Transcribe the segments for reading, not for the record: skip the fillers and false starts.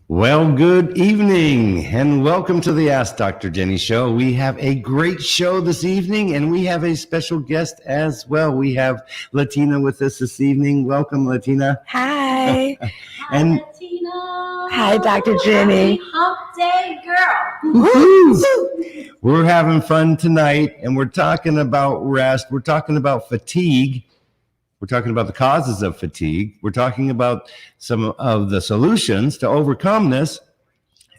Well, good evening and welcome to the Ask Dr. Jenny show. We have a great show this evening and we have a special guest as well. We have Latina with us this evening. Welcome, Latina. Hi. And Hi, Latina. Hi, Dr. Jenny. Happy hump day, girl. woo-hoo. We're having fun tonight and we're talking about rest. We're talking about fatigue. We're talking about the causes of fatigue. We're talking about some of the solutions to overcome this.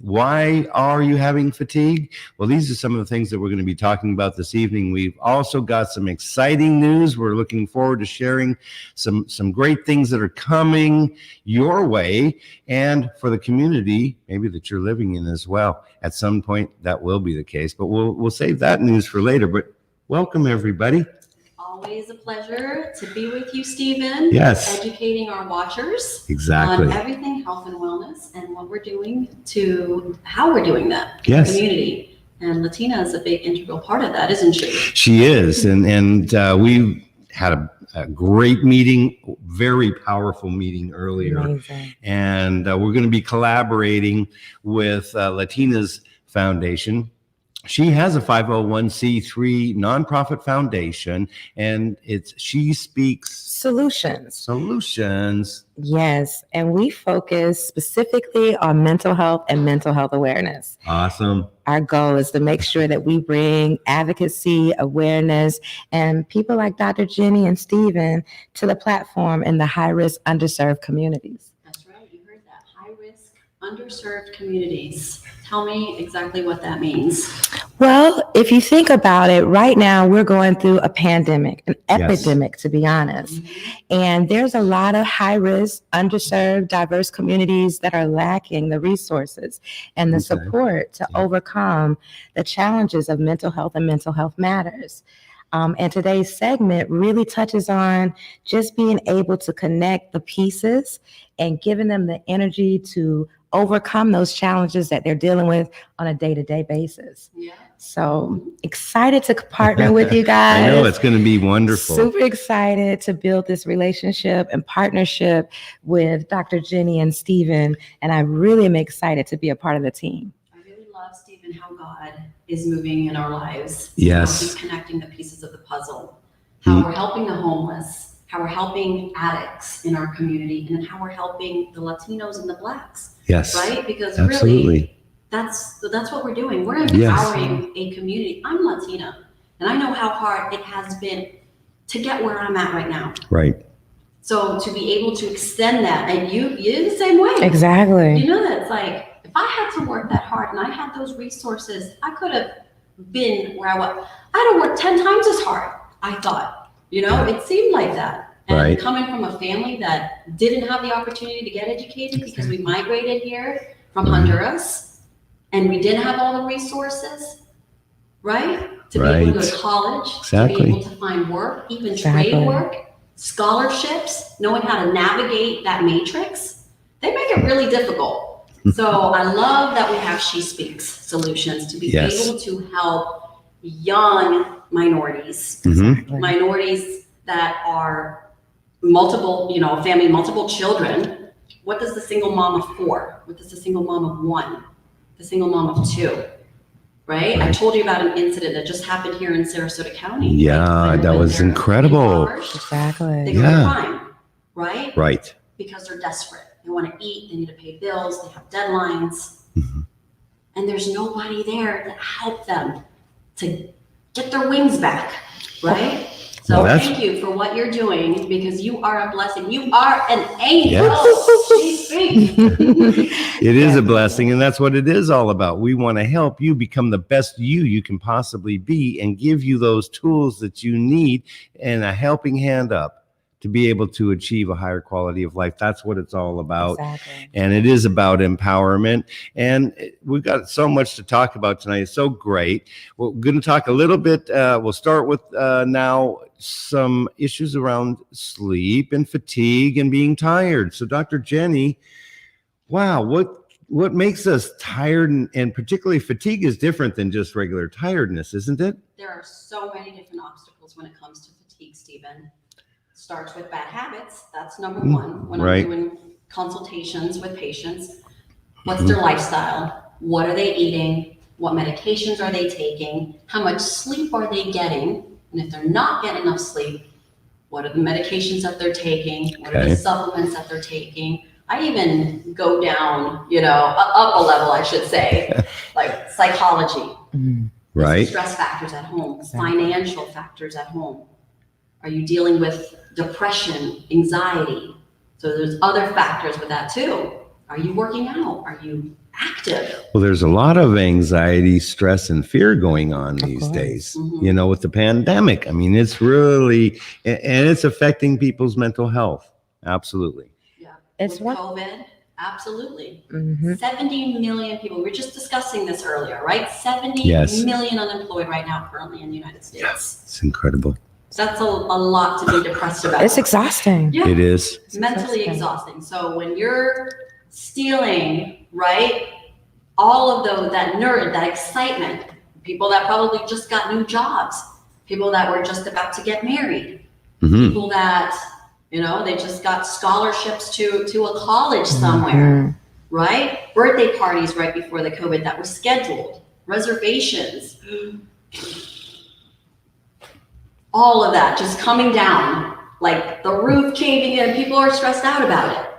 Why are you having fatigue? Well, these are some of the things that we're going to be talking about this evening. We've also got some exciting news. We're looking forward to sharing some great things that are coming your way and for the community, maybe that you're living in as well. At some point, that will be the case, but we'll save that news for later. But welcome, everybody. Always a pleasure to be with you, Stephen. Yes. Educating our watchers Exactly. on everything health and wellness and what we're doing to how we're doing that in Yes. the community. And Latina is a big integral part of that, isn't she? She is. And we had a great meeting, very powerful meeting earlier. Amazing. And we're going to be collaborating with Latina's Foundation. She has a 501c3 nonprofit foundation, and it's She Speaks Solutions. Yes. And we focus specifically on mental health and mental health awareness. Awesome. Our goal is to make sure that we bring advocacy, awareness, and people like Dr. Jenny and Stephen to the platform in the high-risk, underserved communities. That's right. You heard that. High-risk, underserved communities. Tell me exactly what that means. Well, if you think about it, right now we're going through a pandemic, an epidemic, to be honest. And there's a lot of high-risk, underserved, diverse communities that are lacking the resources and the support to overcome the challenges of mental health and mental health matters. And today's segment really touches on just being able to connect the pieces and giving them the energy to overcome those challenges that they're dealing with on a day-to-day basis. Yeah. So excited to partner with you guys. I know it's going to be wonderful. Super excited to build this relationship and partnership with Dr. Jenny and Stephen. And I really am excited to be a part of the team. I really love, Stephen, how God is moving in our lives. Yes. How he's connecting the pieces of the puzzle. How we're helping the homeless. How we're helping addicts in our community. And how we're helping the Latinos and the Blacks. Yes. Right? Because absolutely. Really, that's what we're doing. We're empowering a community. I'm Latina, and I know how hard it has been to get where I'm at right now. Right. So to be able to extend that, and you're the same way. Exactly. You know that it's like, if I had to work that hard and I had those resources, I could have been where I was. I'd have worked 10 times as hard, I thought. It seemed like that. And coming from a family that didn't have the opportunity to get educated because we migrated here from Honduras and we didn't have all the resources, right? To be able to go to college, to be able to find work, even trade work, scholarships, knowing how to navigate that matrix, they make it really difficult. So I love that we have She Speaks Solutions to be able to help young minorities, minorities that are multiple, family, multiple children. What does the single mom of 4? What does the single mom of 1? The single mom of 2? Right? I told you about an incident that just happened here in Sarasota County. Yeah, that was incredible. Exactly. They go to crime, right? Right. Because they're desperate. They want to eat. They need to pay bills. They have deadlines. And there's nobody there to help them to get their wings back, right? So Well, that's- thank you for what you're doing, because you are a blessing. You are an angel. Yes. She speaks. It is a blessing, and that's what it is all about. We want to help you become the best you can possibly be and give you those tools that you need and a helping hand up to be able to achieve a higher quality of life. That's what it's all about. Exactly. And it is about empowerment. And we've got so much to talk about tonight. It's so great. We're going to talk a little bit. We'll start with now some issues around sleep and fatigue and being tired. So Dr. Jenny, wow, what makes us tired, and particularly fatigue is different than just regular tiredness, isn't it? There are so many different obstacles when it comes to fatigue, Stephen. Starts with bad habits. That's number one. When Right. I'm doing consultations with patients, what's their lifestyle? What are they eating? What medications are they taking? How much sleep are they getting? And if they're not getting enough sleep, what are the medications that they're taking? What are Okay. the supplements that they're taking? I even go down, up a level, I should say, like psychology. Right. Stress factors at home, financial factors at home. Are you dealing with depression, anxiety? So there's other factors with that too. Are you working out? Are you active? Well, there's a lot of anxiety, stress, and fear going on these course. days, Mhm. with the pandemic. I mean, it's really, and it's affecting people's mental health. Absolutely. Yeah. It's with what- COVID, absolutely. Mhm. 70 million people. We were just discussing this earlier, right? 70 Yes. million unemployed right now currently in the United States. It's incredible. That's a lot to be depressed about. It's exhausting. Yeah. It is. It's Mentally exhausting. exhausting. So when you're stealing, right, all of that excitement, people that probably just got new jobs, people that were just about to get married, Mhm. people that, they just got scholarships to a college somewhere, right? Birthday parties right before the COVID that were scheduled, reservations, all of that just coming down, like the roof caving in, people are stressed out about it.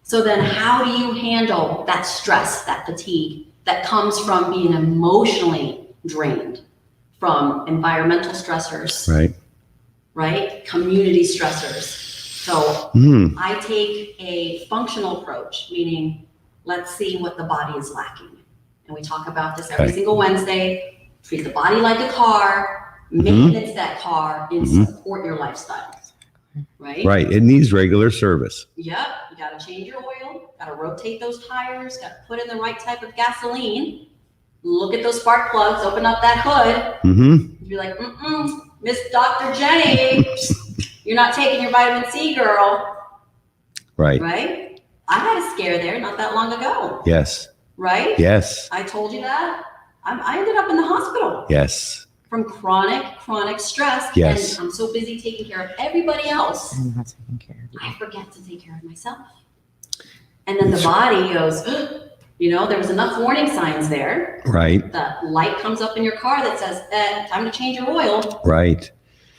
So then how do you handle that stress, that fatigue that comes from being emotionally drained from environmental stressors, right? Community stressors. So I take a functional approach, meaning let's see what the body is lacking. And we talk about this every single Wednesday. Treat the body like a car, maintenance that car, and support your lifestyle. Right? Right. It needs regular service. Yep. You got to change your oil, got to rotate those tires, got to put in the right type of gasoline. Look at those spark plugs, open up that hood. Mm-hmm. Be like, Miss Dr. Jenny, you're not taking your vitamin C, girl. Right. Right? I had a scare there not that long ago. Yes. Right? Yes. I told you that. I ended up in the hospital. Yes. From chronic stress. Yes. And I'm so busy taking care of everybody else, I'm not taking care of you. I forget to take care of myself. And then the body goes, there was enough warning signs there. Right. The light comes up in your car that says, time to change your oil. Right.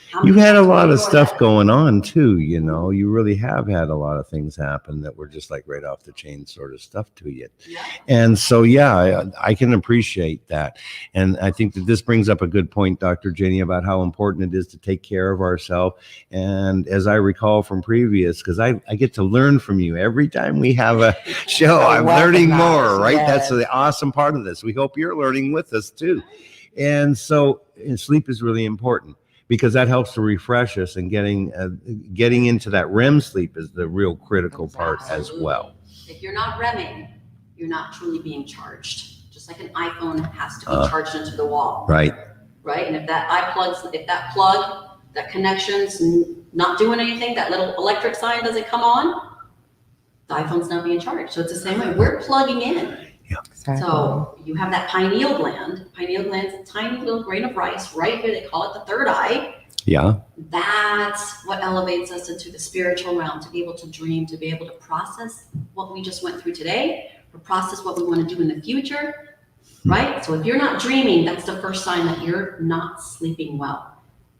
How You many had a times lot do you of ignore stuff that? going on too, you really have had a lot of things happen that were just like right off the chain sort of stuff to you. Yeah. And so, I can appreciate that. And I think that this brings up a good point, Dr. Jenny, about how important it is to take care of ourselves. And as I recall from previous, because I get to learn from you every time we have a show, I'm Wealth of learning more, knowledge, right? yes. That's the awesome part of this. We hope you're learning with us too. And so sleep is really important, because that helps to refresh us, and getting into that REM sleep is the real critical part as Absolutely. well. If you're not REMing, you're not truly being charged. Just like an iPhone has to be charged into the wall. Right. Right? And if that plug, that connection's not doing anything, that little electric sign doesn't come on, the iPhone's not being charged. So it's the same way. We're plugging in. Exactly. So you have that pineal gland. Pineal gland's a tiny little grain of rice right here. They call it the third eye. Yeah. That's what elevates us into the spiritual realm, to be able to dream, to be able to process what we just went through today, or process what we want to do in the future, right? So if you're not dreaming, that's the first sign that you're not sleeping well.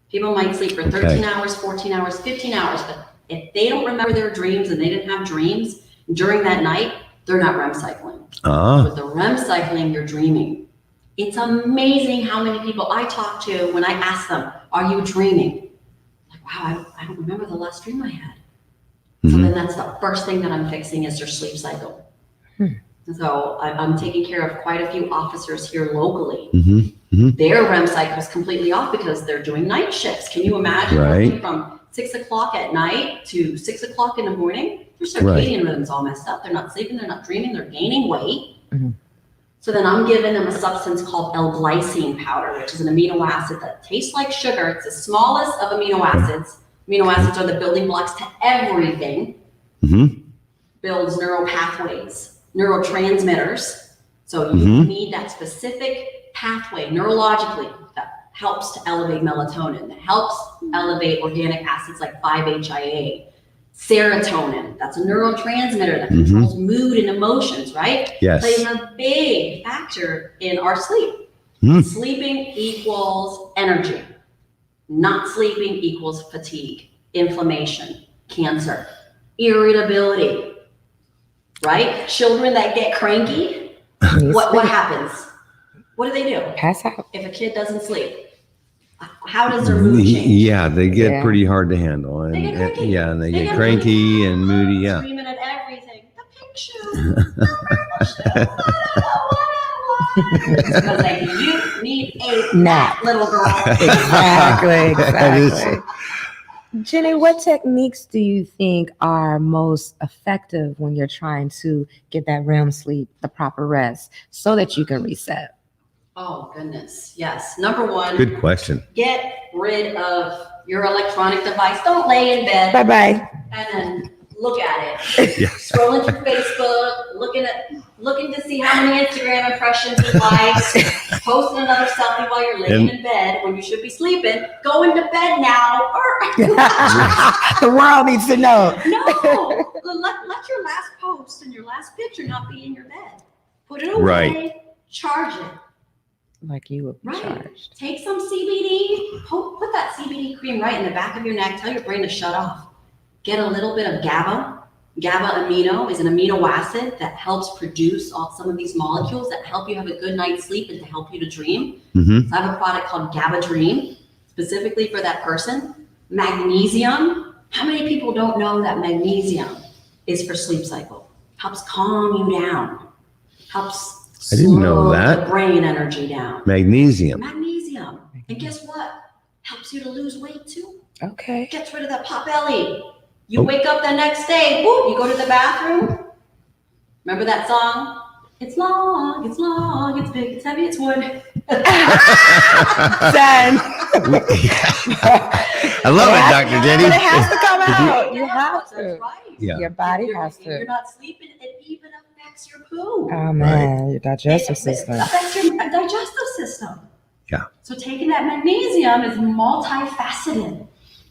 People might sleep for 13 hours, 14 hours, 15 hours, but if they don't remember their dreams and they didn't have dreams during that night, they're not REM cycling. With the REM cycling, you're dreaming. It's amazing how many people I talk to when I ask them, are you dreaming? wow, I don't remember the last dream I had. So then that's the first thing that I'm fixing is their sleep cycle. So I'm taking care of quite a few officers here locally. Their REM cycle is completely off because they're doing night shifts. Can you imagine working from 6 o'clock at night to 6 o'clock in the morning? Their circadian rhythm's all messed up. They're not sleeping, they're not dreaming, they're gaining weight. So then I'm giving them a substance called L-glycine powder, which is an amino acid that tastes like sugar. It's the smallest of amino acids. Amino acids are the building blocks to everything. Builds neural pathways, neurotransmitters. So you need that specific pathway neurologically that helps to elevate melatonin, that helps elevate organic acids like 5-HIA. Serotonin, that's a neurotransmitter that controls mood and emotions, right? Yes. Plays a big factor in our sleep. Sleeping equals energy. Not sleeping equals fatigue, inflammation, cancer, irritability, right? Children that get cranky, what happens? What do? Pass out. If a kid doesn't sleep, how does their mood change? Yeah, they get pretty hard to handle, and They get cranky. and they get cranky and moody. Yeah, Screaming at everything. The pink shoes. Because like you need a nap, little girl. Exactly. Jenny, what techniques do you think are most effective when you're trying to get that REM sleep, the proper rest, so that you can reset? Oh, goodness. Yes. Number one. good question. Get rid of your electronic device. Don't lay in bed. Bye-bye. And then look at it. Yes. Scrolling through Facebook, looking to see how many Instagram impressions you liked, posting another selfie while you're laying in bed when you should be sleeping. Go into bed now. The world needs to know. No, let your last post and your last picture not be in your bed. Put it away. Charge it. Like you would be charged. Take some CBD. Put that CBD cream right in the back of your neck. Tell your brain to shut off. Get a little bit of GABA. GABA amino is an amino acid that helps produce some of these molecules that help you have a good night's sleep and to help you to dream. So I have a product called GABA Dream, specifically for that person. Magnesium. How many people don't know that magnesium is for sleep cycle? Helps calm you down. Helps I didn't know slow that. the brain energy down. Magnesium. And guess what? Helps you to lose weight too. Okay. Gets rid of that pot belly. You wake up the next day, whoop, you go to the bathroom. Remember that song? It's long, it's big, it's heavy, it's wood. Done. I love it, Dr. Jenny. But it has to come out. You have to. That's right. Yeah. Your body has If you're to. not sleeping, it even affects your poo. Oh man, your digestive system. It affects your digestive system. Yeah. So taking that magnesium is multifaceted.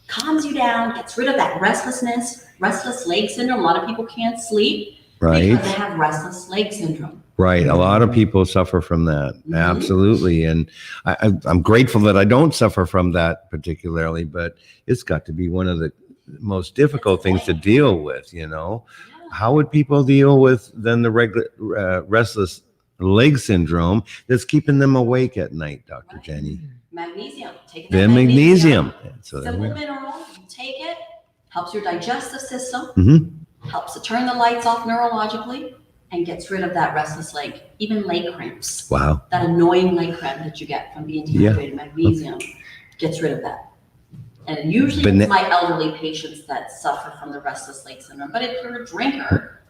Calms you down, gets rid of that restlessness, restless leg syndrome. A lot of people can't sleep because they have restless leg syndrome. Right. A lot of people suffer from that. Absolutely. And I'm grateful that I don't suffer from that particularly, but it's got to be one of the most difficult things to deal with, you know. How would people deal with then the regular restless leg syndrome that's keeping them awake at night, Dr. Jenny? Magnesium. Take Then magnesium. So simple mineral. You take it, helps your digestive system, helps to turn the lights off neurologically, and gets rid of that restless leg, even leg cramps. Wow. That annoying leg cramp that you get from being dehydrated. Magnesium gets rid of that. And usually it's my elderly patients that suffer from the restless leg syndrome. But if you're a drinker,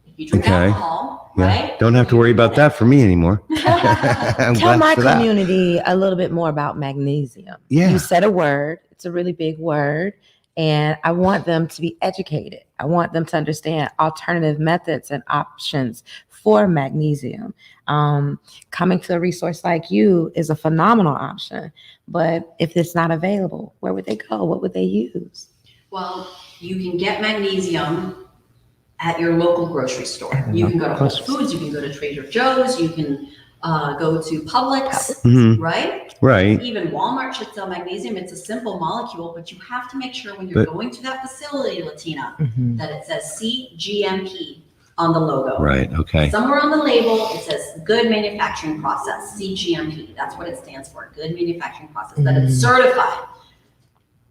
if you drink alcohol, right? Don't have to worry about that for me anymore. Tell my community a little bit more about magnesium. Yeah. You said a word. It's a really big word. And I want them to be educated. I want them to understand alternative methods and options for magnesium. Coming to a resource like you is a phenomenal option. But if it's not available, where would they go? What would they use? Well, you can get magnesium at your local grocery store. You can go to Whole Foods. You can go to Trader Joe's. You can go to Publix, right? Right. Even Walmart should sell magnesium. It's a simple molecule, but you have to make sure when you're going to that facility, Latina, that it says CGMP on the logo. Right. Okay. Somewhere on the label, it says good manufacturing process, CGMP. That's what it stands for, good manufacturing process, that it's certified.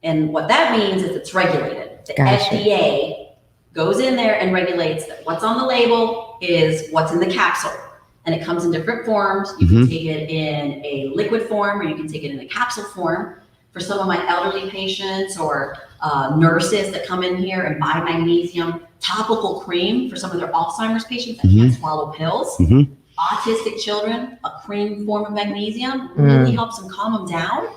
And what that means is it's regulated. The Gotcha. FDA goes in there and regulates that what's on the label is what's in the capsule. And it comes in different forms. You can take it in a liquid form, or you can take it in a capsule form. For some of my elderly patients or nurses that come in here and buy magnesium topical cream for some of their Alzheimer's patients that can't swallow pills, autistic children, a cream form of magnesium really helps them calm them down,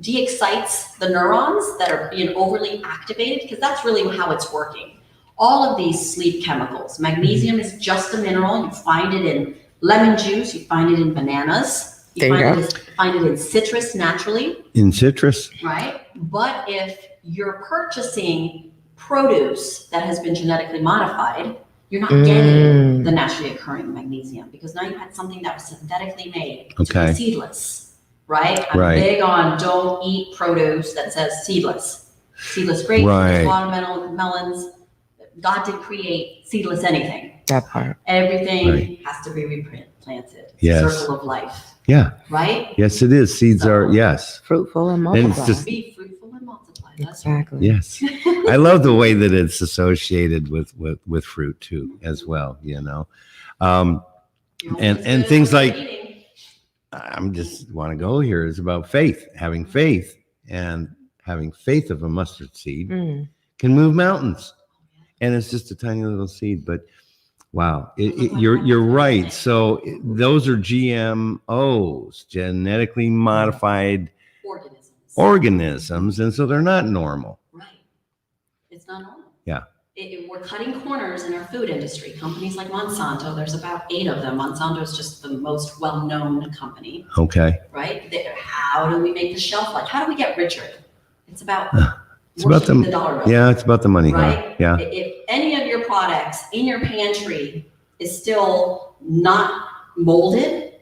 de-excites the neurons that are being overly activated, because that's really how it's working. All of these sleep chemicals, magnesium is just a mineral. You find it in lemon juice, you find it in bananas. You find it in citrus naturally. In citrus. Right? But if you're purchasing produce that has been genetically modified, you're not getting the naturally occurring magnesium, because now you had something that was synthetically made to be seedless. Right? I'm big on don't eat produce that says seedless. Seedless grapes, watermelons. God didn't create seedless anything. That part. Everything has to be replanted. Yes. Circle of life. Yeah. Right? Yes, it is. Seeds are, yes. Fruitful and multiply. Be fruitful and multiply. That's exactly. Right. Yes. I love the way that it's associated with fruit too, as well, you know. And things like, I'm just want to go here is about faith, having faith, and having faith of a mustard seed can move mountains. And it's just a tiny little seed, but wow, you're right. So those are GMOs, genetically modified organisms, and so they're not normal. Right. It's not normal. Yeah. We're cutting corners in our food industry. Companies like Monsanto, there's about 8 of them. Monsanto is just the most well-known company. Okay. Right? How do we make the shelf life? How do we get richer? It's about it's about the dollar bill. Yeah, it's about the money. Right? Huh? Yeah. If any of your products in your pantry is still not molded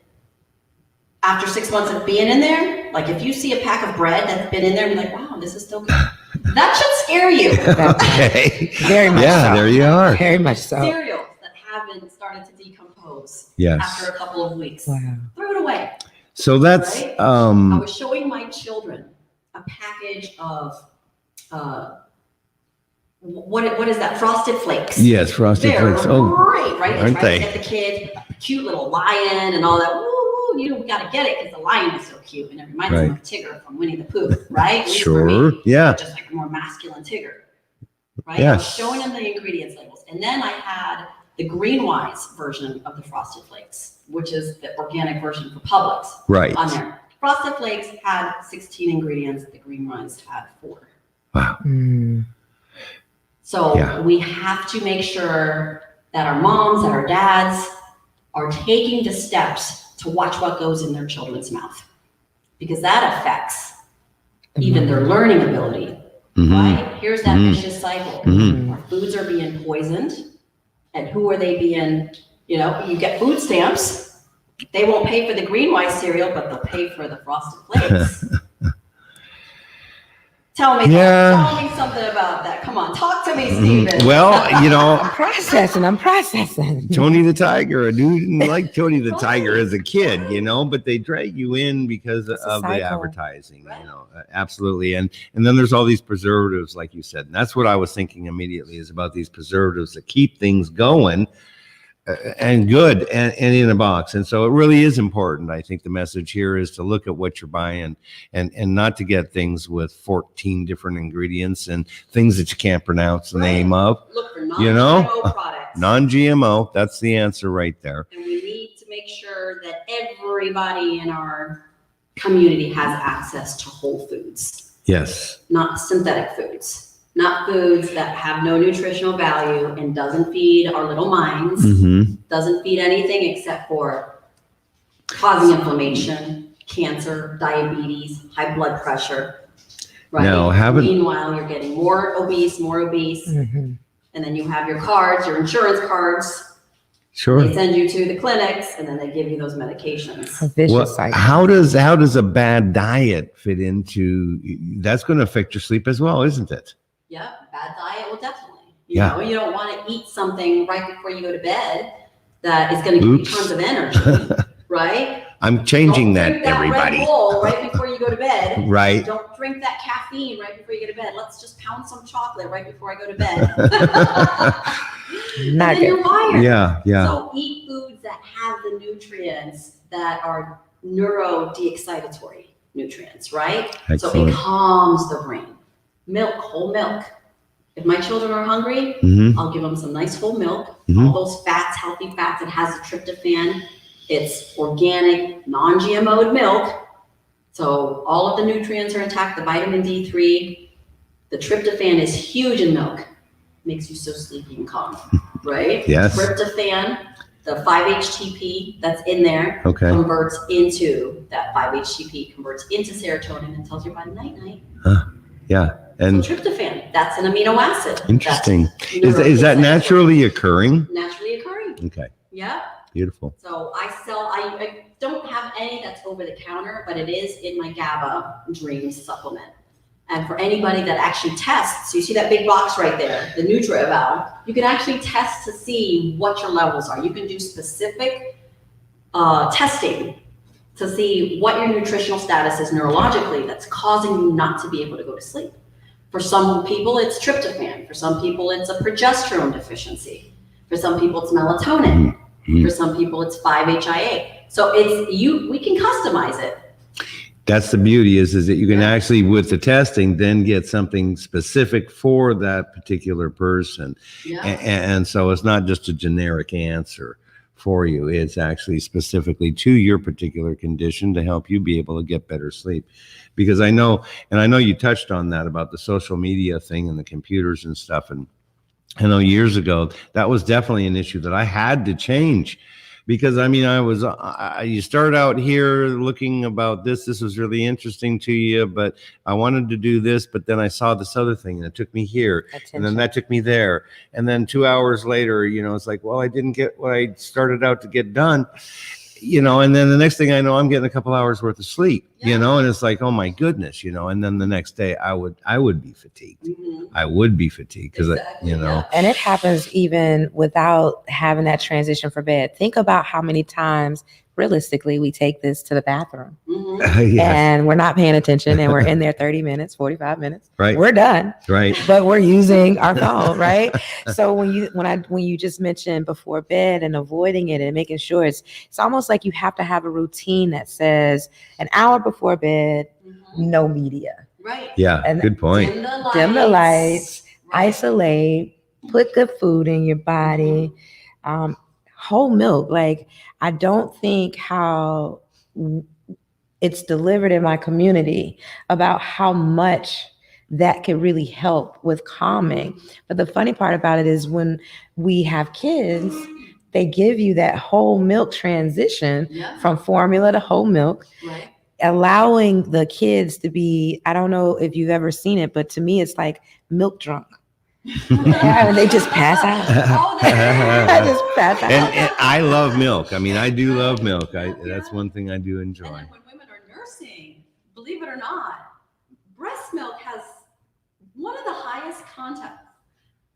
after 6 months of being in there, like if you see a pack of bread that's been in there and be like, wow, this is still good. That should scare you. Okay. Very much so. There you are. Very much so. Cereals that haven't started to decompose Yes. after a couple of weeks. Wow. Throw it away. So that's Right? I was showing my children a package of what is that? Frosted Flakes. yes, Frosted They're Flakes. great, right? aren't Try to they? get the kids a cute little lion and all that. Woo, woo, you got to get it because the lion is so cute, and it reminds them of Tigger from Winnie the Pooh, right? At least for Sure. me, Yeah. just like a more masculine Tigger, right? Yes. I was showing them the ingredients labels, and then I had the Greenwise version of the Frosted Flakes, which is the organic version for Publix. Right. On there, Frosted Flakes had 16 ingredients. The Greenwise had 4. Wow. So we have to make sure that our moms, that our dads are taking the steps to watch what goes in their children's mouth, because that affects even their learning ability, right? Here's that vicious cycle. Our foods are being poisoned, and who are they being, you get food stamps. They won't pay for the Greenwise cereal, but they'll pay for the Frosted Flakes. Tell me something about that. Come on, talk to me, Stephen. Well, I'm processing. Tony the Tiger. I didn't like Tony the Tiger as a kid, but they drag you in because of the advertising, absolutely. And then there's all these preservatives, like you said. And that's what I was thinking immediately, is about these preservatives that keep things going and good and in a box. And so it really is important. I think the message here is to look at what you're buying and not to get things with 14 different ingredients and things that you can't pronounce the name of. Look for non-GMO products. Non-GMO, that's the answer right there. And we need to make sure that everybody in our community has access to whole foods. Yes. Not synthetic foods. Not foods that have no nutritional value and doesn't feed our little minds, doesn't feed anything except for causing inflammation, cancer, diabetes, high blood pressure. Right? Meanwhile, you're getting more obese, and then you have your cards, your insurance cards. Sure. They send you to the clinics, and then they give you those medications. A vicious cycle. How does a bad diet fit into? That's going to affect your sleep as well, isn't it? Yeah, bad diet will definitely. You know, you don't want to eat something right before you go to bed that is going to give you tons of energy, right? I'm changing that, Drink that everybody. Red Bull right before you go to bed. bed. Right. Don't drink that caffeine right before you go to bed. Let's just pound some chocolate right before I go to bed. And then you're wired. Yeah, yeah. So eat foods that have the nutrients that are neuro-de-excitatory nutrients, right? So Excellent. it calms the brain. Milk, whole milk. If my children are hungry, I'll give them some nice whole milk. All those fats, healthy fats. It has the tryptophan. It's organic, non-GMO'd milk. So all of the nutrients are intact, the vitamin D3. The tryptophan is huge in milk. Makes you so sleepy and calm, right? Yes. Tryptophan, the 5-HTP that's in there, converts into that 5-HTP, converts into serotonin and tells your body night-night. Yeah. And so tryptophan, that's an amino acid. Interesting. Is that naturally occurring? Naturally occurring. Okay. Yeah. Beautiful. So I don't have any that's over the counter, but it is in my GABA Dreams supplement. And for anybody that actually tests, so you see that big box right there, the NutriEval, you can actually test to see what your levels are. You can do specific testing to see what your nutritional status is neurologically that's causing you not to be able to go to sleep. For some people, it's tryptophan. For some people, it's a progesterone deficiency. For some people, it's melatonin. For some people, it's 5-HIA. So we can customize it. That's the beauty is that you can actually, with the testing, then get something specific for that particular person. Yeah. And so it's not just a generic answer for you. It's actually specifically to your particular condition to help you be able to get better sleep. Because I know you touched on that about the social media thing and the computers and stuff. And I know years ago, that was definitely an issue that I had to change. Because you start out here looking about this was really interesting to you, but I wanted to do this, but then I saw this other thing and it took me here. And then that took me there. And then 2 hours later, it's like, well, I didn't get what I started out to get done, and then the next thing I know, I'm getting a couple hours worth of sleep, and it's like, oh my goodness, and then the next day I would be fatigued. I would be fatigued because, And it happens even without having that transition for bed. Think about how many times realistically we take this to the bathroom and we're not paying attention and we're in there 30 minutes, 45 minutes. Right. We're done. Right. But we're using our phone. Right. So when you just mentioned before bed and avoiding it and making sure it's almost like you have to have a routine that says an hour before bed, no media. Right. Yeah. And good point. Dim the lights, isolate, put good food in your body. Whole milk. Like, I don't think how it's delivered in my community about how much that can really help with calming. But the funny part about it is when we have kids, they give you that whole milk transition from formula to whole milk, allowing the kids to be, I don't know if you've ever seen it, but to me, it's like milk drunk. And they just pass out. I just pass out. And I love milk. I do love milk. That's one thing I do enjoy. And then when women are nursing, believe it or not, breast milk has one of the highest content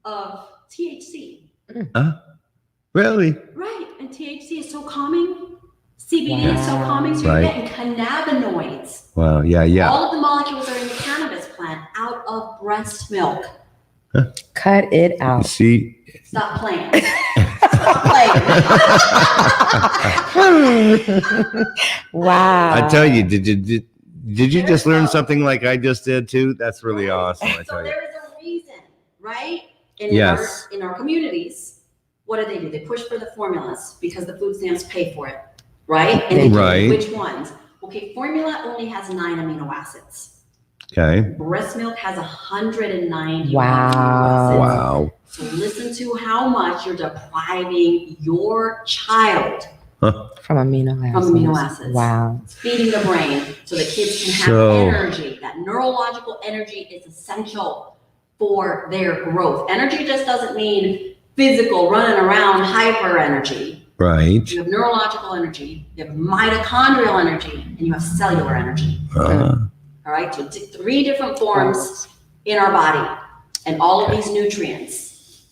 of THC. Really? Right. And THC is so calming. CBD is so calming. So you're getting cannabinoids. Wow. Yeah. All of the molecules are in the cannabis plant out of breast milk. Cut it out. See? Stop playing. Stop playing. Wow. I tell you, did you just learn something like I just did too? That's really awesome. I So tell you. there is a reason, right? And in our communities, what do? They push for the formulas because the food stamps pay for it, right? And they tell you which ones. Okay, formula only has 9 amino acids. Okay. Breast milk has 190. Wow. So listen to how much you're depriving your child from amino acids. Wow. It's feeding the brain so the kids can have energy. That neurological energy is essential for their growth. Energy just doesn't mean physical, running around, hyper energy. Right. You have neurological energy, you have mitochondrial energy, and you have cellular energy. All right, so 3 different forms in our body, and all of these nutrients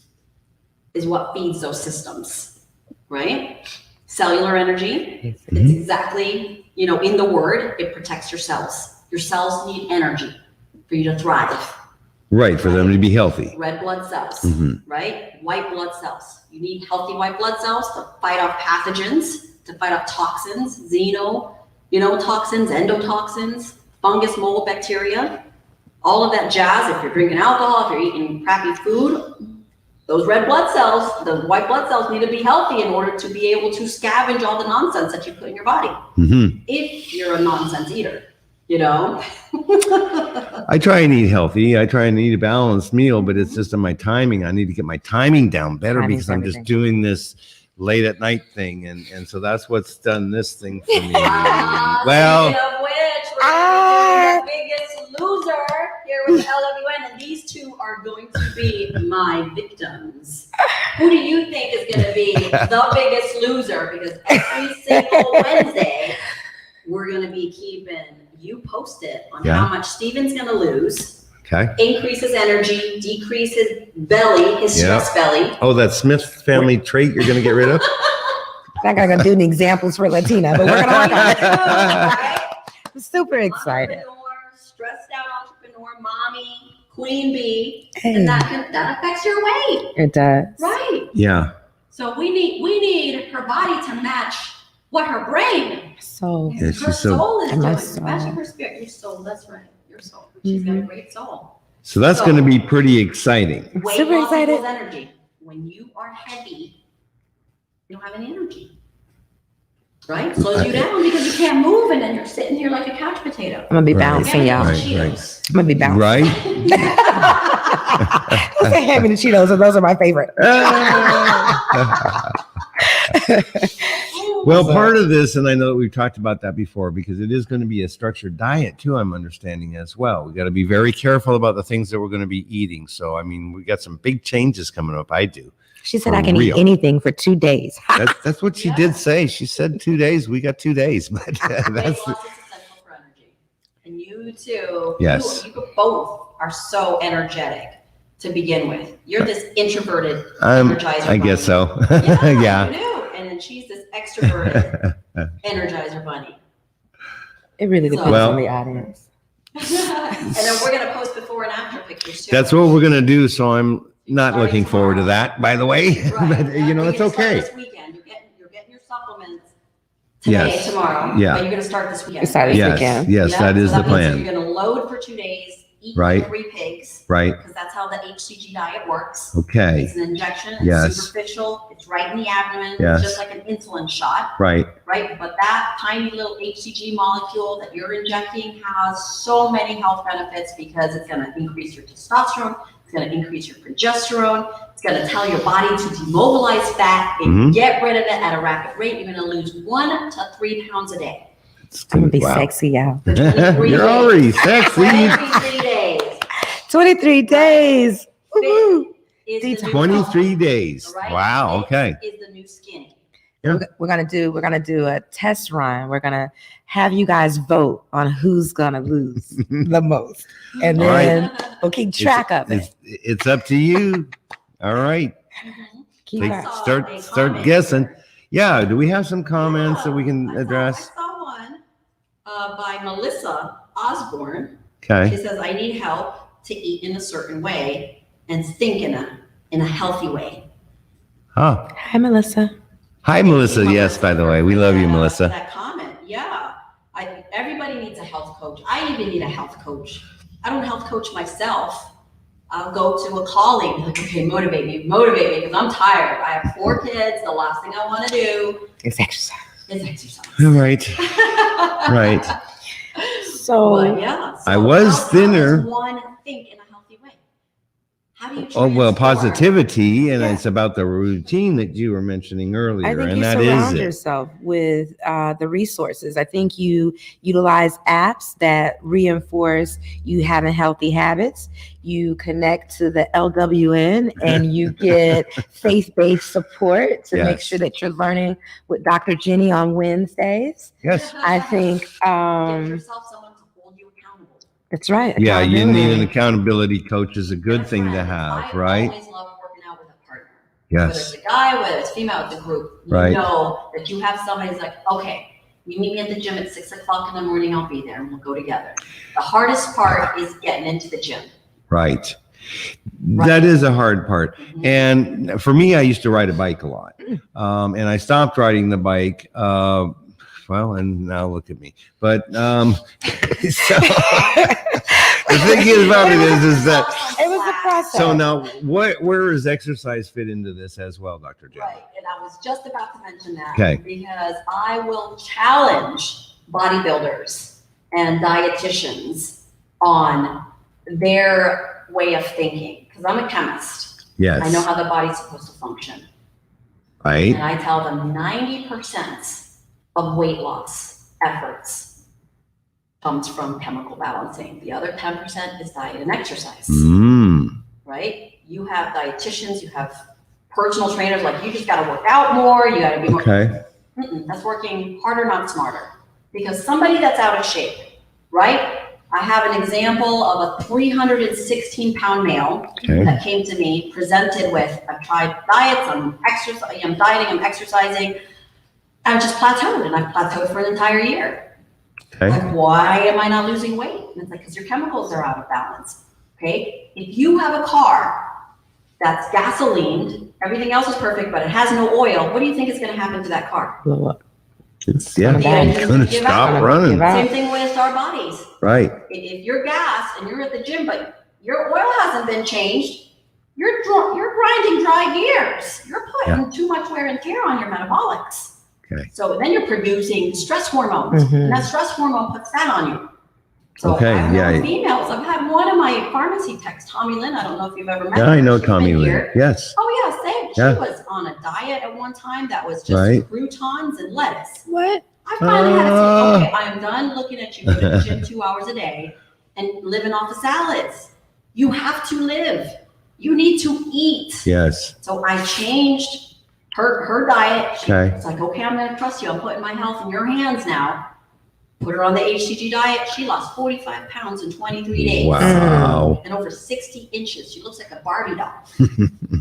is what feeds those systems, right? Cellular energy, it's exactly, in the word, it protects your cells. Your cells need energy for you to thrive. Right, for them to be healthy. Red blood cells, Mhm. right? White blood cells. You need healthy white blood cells to fight off pathogens, to fight off toxins, toxins, endotoxins, fungus, mold, bacteria, all of that jazz. If you're drinking alcohol, if you're eating crappy food, those red blood cells, the white blood cells need to be healthy in order to be able to scavenge all the nonsense that you put in your body. Mm-hmm. If you're a nonsense eater, I try and eat healthy. I try and eat a balanced meal, but it's just on my timing. I need to get my timing down better Timing's because I'm everything. just doing this late at night thing. And so that's what's done this thing for me. Well, Speaking of which, we're going to be doing the biggest loser here with the LWN, and these two are going to be my victims. Who do you think is going to be the biggest loser? Because every single Wednesday, we're going to be keeping you posted on how much Steven's going to lose. okay. Increase his energy, decrease his belly, his stress belly. Oh, that Smith family trait you're going to get rid of? I'm not gonna do any examples for Latina, but we're gonna work on it. Right? I'm super excited. Entrepreneur, stressed out entrepreneur, mommy, queen bee, Hey. and that affects your weight, It does. right? Yeah. So we need her body to match what her brain, So Yeah, her she's so- soul is And my doing. soul. Matching her spirit, your soul. That's right, your soul. She's got a great soul. So that's going to be pretty exciting. Weight super loss excited. equals energy. When you are heavy, you don't have any energy. Right? Slows you down because you can't move, and then you're sitting here like a couch potato. I'm gonna be Right. bouncing, y'all. Right. Cheetos. I'm gonna be bouncing. Right? I say ham and Cheetos, and those are my favorite. Well, part of this, and I know that we've talked about that before, because it is going to be a structured diet too, I'm understanding as well. We got to be very careful about the things that we're going to be eating. So, I mean, we got some big changes coming up. I do. She said For I can real. eat anything for 2 days. That's what she did say. She said 2 days. We got 2 days, but Weight that's loss is essential for energy. And you too. Yes. You both are so energetic to begin with. You're this introverted I energizer guess bunny. so. Yeah. You do. And then she's this extroverted energizer bunny. It really depends Well- on the audience. And then we're gonna post before and after pictures too. That's what we're going to do. So I'm not Starting looking forward to tomorrow. that, by the way. Right. But, Yeah, you know, but it's you're gonna start okay. This weekend, you're getting your supplements today, Yes. tomorrow. Yeah. But you're gonna start this weekend. Start this right? Yes, weekend. yes, Yeah, that is so the means plan. You're gonna load for 2 days, eat Right. 3 pigs, Right. because that's how the HCG diet works. Okay. It's an injection. It's Yes. superficial. It's right in the abdomen. Yes. It's just like an insulin shot, Right. right? But that tiny little HCG molecule that you're injecting has so many health benefits because it's going to increase your testosterone. It's going to increase your progesterone. It's going to tell your body to demobilize fat and Mhm. get rid of it at a rapid rate. You're going to lose 1 to 3 pounds a day. It's I'm gonna be wow. sexy, y'all. For 23 You're days. already sexy. 23 days. 23 days. Woo-hoo. Is the new 23 color, days. all right? Wow. Fit Okay. Is the new skinny. Yeah. We're gonna do a test run. We're gonna have you guys vote on who's gonna lose the most, and All right. then we'll keep track of it. It's up to you. All right. Mhm. Keep Take- track. saw start- a start comment guessing. here. Yeah. Do we have some comments that we can I address? saw one by Melissa Osborne. Okay. She says, I need help to eat in a certain way and think in a healthy way. Oh. Hi, Melissa. Hi, Melissa. Yes, by the way. We love you, That, Melissa. That comment. Yeah. Everybody needs a health coach. I even need a health coach. I don't health coach myself. I'll go to a colleague, like, okay, motivate me, because I'm tired. I have 4 kids. The last thing I want to do It's exercise. is exercise. All right. Right. So But yeah. So I was how thinner. does one think in a healthy way? How do you Oh, well, transform? positivity. And Yeah. it's about the routine that you were mentioning earlier. I think and you that surround is it. yourself with the resources. I think you utilize apps that reinforce you having healthy habits. You connect to the LWN and you get faith-based support to make Yes. sure that you're learning with Dr. Jenny on Wednesdays. Yes. I think Get yourself someone to hold you accountable. that's right. Yeah. You need an accountability. accountability coach is a good That's thing to right. have, I right? always love working out with a partner. Whether Yes. it's a guy, whether it's female, it's a group. You Right. know that you have somebody who's like, okay, You meet me at the gym at 6 o'clock in the morning, I'll be there and we'll go together. The hardest part is getting into the gym. Right. That is a hard part. Mhm. And for me, I used to ride a bike a lot. And I stopped riding the bike. Well, and now look at me. But so the thing is about it is that It was the process. so now where does exercise fit into this as well, Dr. Jen? Right, and I was just about to mention that. Okay. Because I will challenge bodybuilders and dietitians on their way of thinking. Because I'm a chemist. Yes. I know how the body's supposed to function. Right. And I tell them 90% of weight loss efforts comes from chemical balancing. The other 10% is diet and exercise, right? You have dietitians, you have personal trainers, like you just got to work out more. You got to be more. Okay. That's working harder, not smarter. Because somebody that's out of shape, right? I have an example of a 316-pound male that came to me, presented with, I've tried diets, I'm dieting, I'm exercising. I've just plateaued, and I've plateaued for an entire year. Okay. Like, why am I not losing weight? And it's like, because your chemicals are out of balance. Okay. If you have a car that's gasoline, everything else is perfect, but it has no oil, what do you think is going to happen to that car? Blow up. It's going to stop running. Same thing with our bodies. Right. If you're gassed and you're at the gym, but your oil hasn't been changed, you're grinding dry gears. You're putting too much wear and tear on your metabolics. Okay. So then you're producing stress hormones, and that stress hormone puts fat on you. So I've known females. I've had one of my pharmacy techs, Tommy Lynn. I don't know if you've ever met her. Yeah, I know She's Tommy been Lynn. here. Yes. Oh yeah, same. She was on a diet at one time that was just croutons and lettuce. What? I finally had to say, okay, I am done looking at you in the gym 2 hours a day and living off of salads. You have to live. You need to eat. Yes. So I changed her diet. Okay. It's like, okay, I'm going to trust you. I'm putting my health in your hands now. Put her on the HCG diet. She lost 45 pounds in 23 days. Wow. And over 60 inches. She looks like a Barbie doll.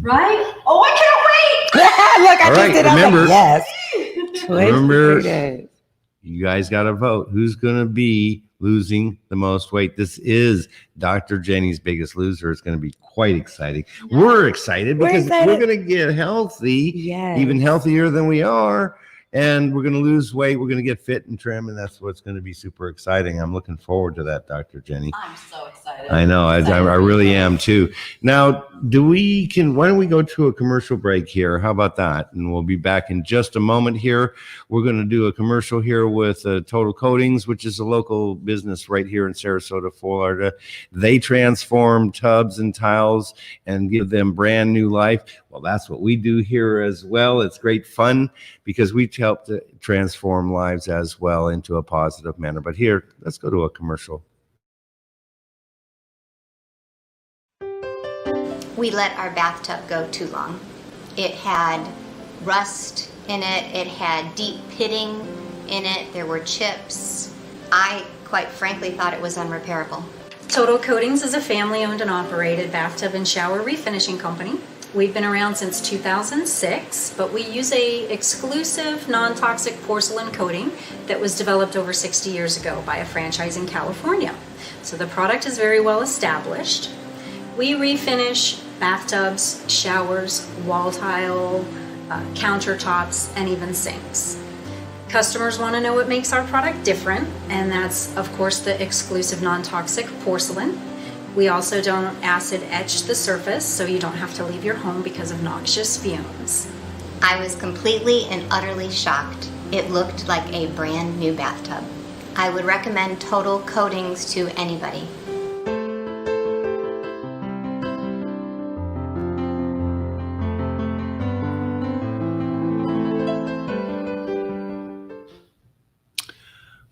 Right? Oh, I can't wait. Look, I just did. Remember, yes. Remember, you guys got to vote. Who's going to be losing the most weight? This is Dr. Jenny's Biggest Loser. It's going to be quite exciting. We're excited because we're going to get healthy, even healthier than we are. And we're going to lose weight. We're going to get fit and trim. And that's what's going to be super exciting. I'm looking forward to that, Dr. Jenny. I'm so excited. I know. I really am too. Now, why don't we go to a commercial break here? How about that? And we'll be back in just a moment here. We're going to do a commercial here with Total Coatings, which is a local business right here in Sarasota, Florida. They transform tubs and tiles and give them brand new life. Well, that's what we do here as well. It's great fun because we help to transform lives as well into a positive manner. But here, let's go to a commercial. We let our bathtub go too long. It had rust in it. It had deep pitting in it. There were chips. I, quite frankly, thought it was unrepairable. Total Coatings is a family-owned and operated bathtub and shower refinishing company. We've been around since 2006, but we use a exclusive non-toxic porcelain coating that was developed over 60 years ago by a franchise in California. So the product is very well established. We refinish bathtubs, showers, wall tile, countertops, and even sinks. Customers want to know what makes our product different, and that's, of course, the exclusive non-toxic porcelain. We also don't acid etch the surface, so you don't have to leave your home because of noxious fumes. I was completely and utterly shocked. It looked like a brand new bathtub. I would recommend Total Coatings to anybody.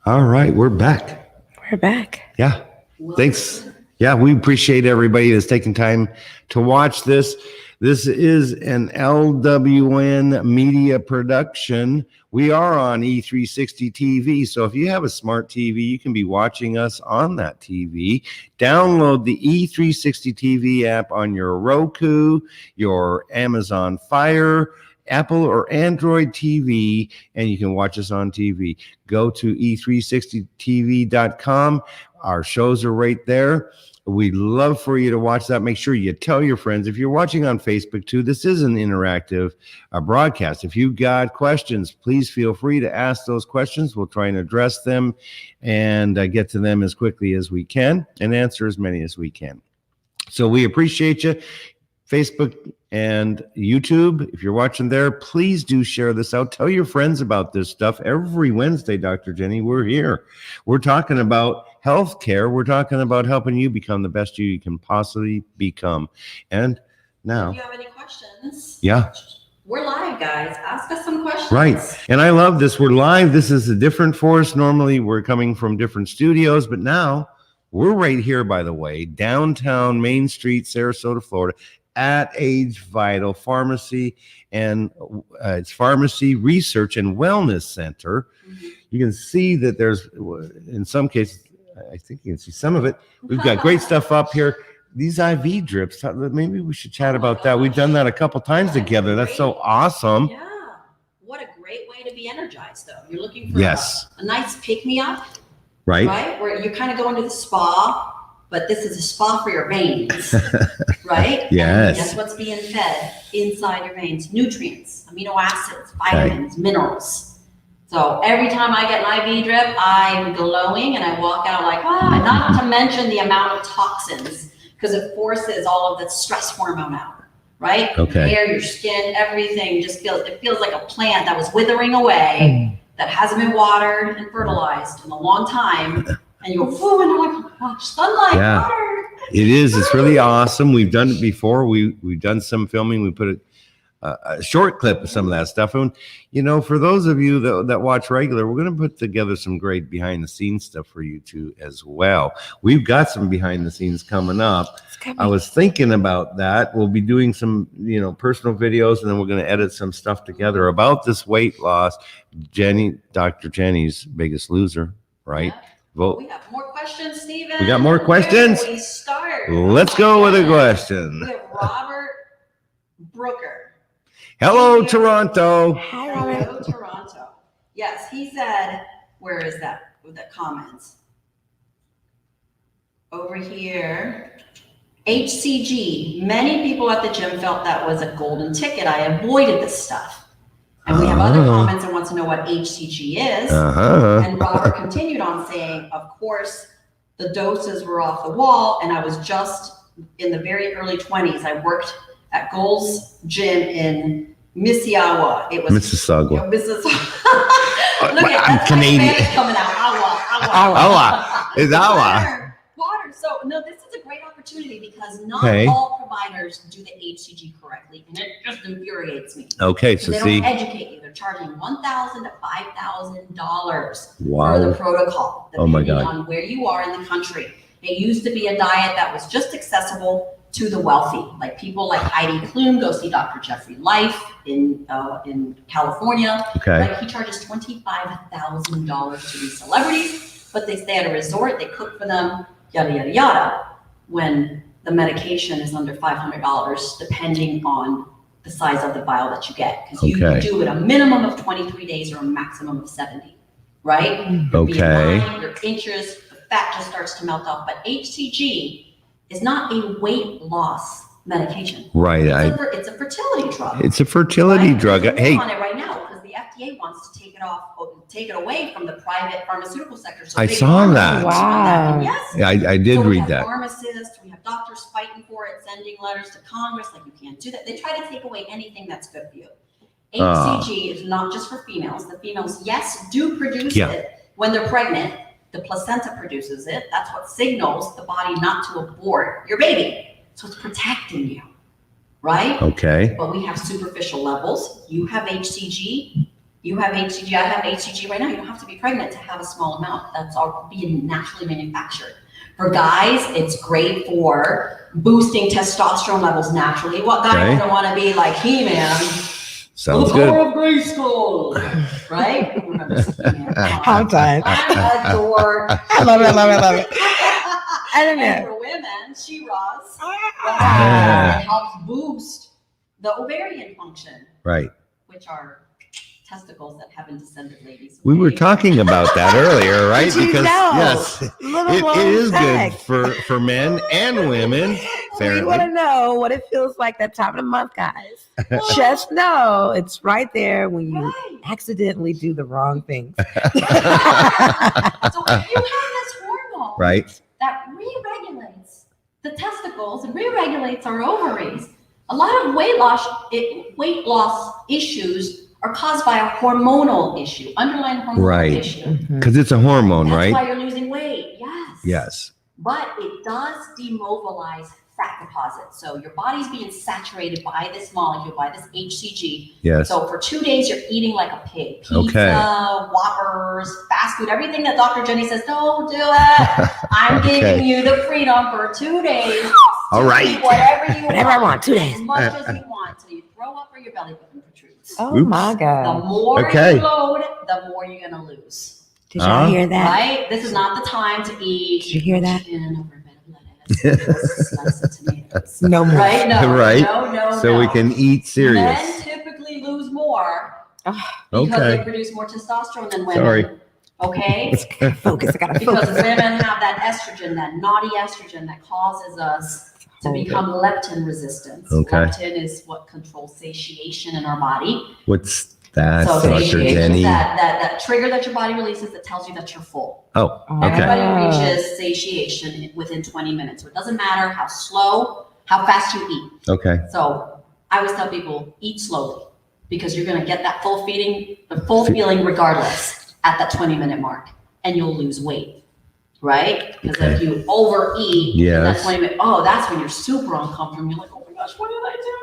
All right, we're back. We're back. Yeah. Thanks. Yeah, we appreciate everybody that's taking time to watch this. This is an LWN media production. We are on E360 TV. So if you have a smart TV, you can be watching us on that TV. Download the E360 TV app on your Roku, your Amazon Fire, Apple or Android TV, and you can watch us on TV. Go to e360tv.com. Our shows are right there. We'd love for you to watch that. Make sure you tell your friends. If you're watching on Facebook too, this is an interactive broadcast. If you've got questions, please feel free to ask those questions. We'll try and address them and get to them as quickly as we can and answer as many as we can. So we appreciate you. Facebook and YouTube, if you're watching there, please do share this out. Tell your friends about this stuff. Every Wednesday, Dr. Jenny, we're here. We're talking about healthcare. We're talking about helping you become the best you can possibly become. And now, if you have any questions, yeah, we're live, guys. Ask us some questions. right. And I love this. We're live. This is different for us. Normally, we're coming from different studios, but now we're right here, by the way, downtown Main Street, Sarasota, Florida, at Age Vital Pharmacy, and it's Pharmacy Research and Wellness Center. Mm-hmm. You can see that there's, in some cases, I think you can see some of it. We've got great stuff up here. These IV drips, maybe we should chat about that. We've done that a couple times together. That's so awesome. Yeah. What a great way to be energized, though. You're looking for a nice pick-me-up, right? Where you're kind of going to the spa, but this is a spa for your veins, right? Yes. And that's what's being fed inside your veins. Nutrients, amino acids, vitamins, minerals. So every time I get an IV drip, I'm glowing and I walk out like, not to mention the amount of toxins, because it forces all of the stress hormone out, right? Okay. Your hair, your skin, everything just feels like a plant that was withering away, that hasn't been watered and fertilized in a long time. And you go, oh, and you're like, oh gosh, sunlight, water. It is. It's really awesome. We've done it before. We've done some filming. We put a short clip of some of that stuff. And, you know, for those of you that watch regular, we're going to put together some great behind the scenes stuff for you too as well. We've got some behind the scenes coming up. I was thinking about that. We'll be doing some, personal videos, and then we're going to edit some stuff together about this weight loss. Dr. Jenny's Biggest Loser, right? Yeah. Vote. We have more questions, Stephen. We got more questions? Where do we start? Let's go with a question. We have Robert Brooker. Hello, Toronto. Hi, Robert. Hello, Toronto. Yes, he said, where is that? With the comments. Over here. HCG. Many people at the gym felt that was a golden ticket. I avoided this stuff. And we have other comments that want to know what HCG is. And Robert continued on saying, of course, the doses were off the wall. And I was just in the very early 20s. I worked at Gold's Gym in Mississauga. It was Mississauga. Look at I'm Canadian. Coming out. Awa. It's Awa. Water. So no, this is a great opportunity because not all providers do the HCG correctly, and it just infuriates me. Okay, so they see, don't educate you. They're charging $1,000 to $5,000 wow. for the protocol, Oh my depending God. on where you are in the country. It used to be a diet that was just accessible to the wealthy, like people like Heidi Klum. Go see Dr. Jeffrey Life in California. Okay. Like he charges $25,000 to these celebrities, but they stay at a resort, they cook for them, yada yada yada. When the medication is under $500, depending on the size of the vial that you get, because you do it a minimum of 23 days or a maximum of 70, right? Your BMI, your inches, the fat just starts to melt off. But HCG is not a weight loss medication. Right. It's a fertility drug. It's a fertility drug. Hey, on it right now because the FDA wants to take it away from the private pharmaceutical sector. So I saw that. Wow. Yes. Yeah, I did read that. Pharmacists, we have doctors fighting for it, sending letters to Congress like you can't do that. They try to take away anything that's good for you. HCG is not just for females. The females, yes, do produce it when they're pregnant. The placenta produces it. That's what signals the body not to abort your baby. So it's protecting you, right? Okay. But we have superficial levels. You have HCG. You have HCG. I have HCG right now. You don't have to be pregnant to have a small amount. That's all being naturally manufactured. For guys, it's great for boosting testosterone levels naturally. What guy doesn't want to be like He-Man? Sounds good. Of Grayskull, right? Remember He-Man? How time. I adore. I love it. I don't And know. for women, She-Ra's. It helps boost the ovarian function. Right. which are testicles that haven't descended, ladies. We were okay? talking about that earlier, right? Did you Because know? yes, Little it known is good fact. for men and women. We want to Apparently, know what it feels like that time of the month, guys. Just know it's right there when you Right. accidentally do the wrong things. So if you have this hormone right? that re-regulates the testicles and re-regulates our ovaries, a lot of weight loss issues are caused by a hormonal issue, underlying hormonal Right. issue. Because it's a hormone, That's right? why you're losing weight. Yes. Yes. But it does demobilize fat deposits. So your body's being saturated by this molecule, by this HCG. Yes. So for 2 days, you're eating like a pig. Pizza, Okay. Whoppers, fast food, everything that Dr. Jenny says, don't do it. I'm Okay. giving you the freedom for 2 days. All to right. eat whatever you Whatever I want, 2 days. As much as you want till you throw up or your belly button protrudes. Oh Oops. my The God. more Okay. you load, the more you're going to lose. Did y'all hear that? Right? This is not the time to eat. Did you hear that? Chicken over a bed of lettuce, slice of tomatoes. No more. Right? No. Right. No. So we can eat Men serious. typically lose more because Okay. they produce more testosterone than women. Sorry. Okay? Focus. I gotta Because focus. women have that estrogen, that naughty estrogen that causes us to become leptin resistant. Okay. Leptin is what controls satiation in our body. What's that, So Dr. satiation Jenny? is that trigger that your body releases that tells you that you're full. Oh, okay. Everybody reaches satiation within 20 minutes. So it doesn't matter how slow, how fast you eat. Okay. So I always tell people, eat slowly because you're going to get that full feeling regardless at that 20-minute mark, and you'll lose weight, right? Because if you overeat in that Yes. 20 minutes, that's when you're super uncomfortable. You're like, oh my gosh, why did I do